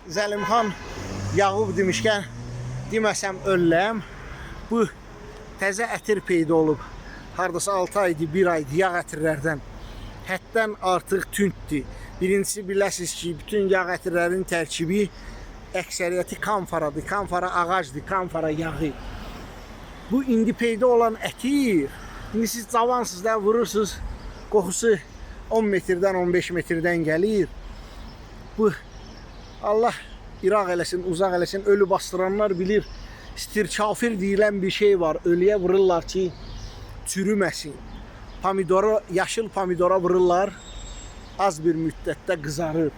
Zəlimxan Yağub demişkən, deməsəm ölləm. Bu təzə ətir peyda olub. Hardasa 6 aydı, 1 aydı yağ ətirlərdən. Həddən artıq tündür. Birincisi biləsiniz ki, bütün yağ ətirlərin tərkibi əksəriyyəti kamfaradır. Kamfara ağacdır, kamfara yağı. Bu indi peyda olan ətir, indi siz cavansız da vurursunuz, qoxusu 10 metrdən, 15 metrdən gəlir. Bu Allah iraq eləsin, uzaq eləsin, ölü bastıranlar bilir. Stirkafir deyilən bir şey var. Ölüyə vururlar ki, çürüməsin. Pomidora, yaşıl pomidora vururlar, az bir müddətdə qızarır.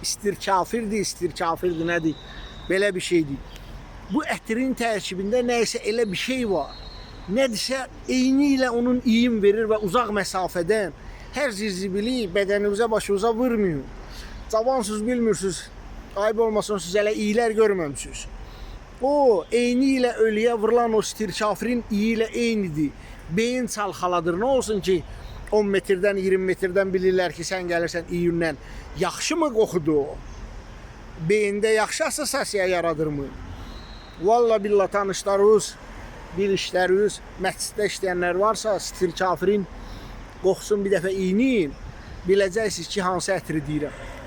İstirkafirdir, nədir? Belə bir şeydir. Bu ətirin tərkibində nəysə elə bir şey var. Nədirsə, eyni ilə onun iyim verir və uzaq məsafədən hər zirzibili bədənimizə, başımıza vurmuyor. Cavansız bilmirsiniz, ayıb olmasın, siz hələ iyilər görməmişsiniz. O, eyni ilə ölüyə vurulan o stirkafirin iyi ilə eynidir. Beyin çalxaladır. Nə olsun ki, 10 metrdən, 20 metrdən bilirlər ki, sən gəlirsən iyündən. Yaxşı mı qoxudu o? Beyində yaxşı assosiasiya yaradırmı? Valla billah tanışlarınız, bilişləriniz, məsciddə işləyənlər varsa, stirkafirin qoxusun bir dəfə iyinin, biləcəksiniz ki, hansı ətiri deyirəm.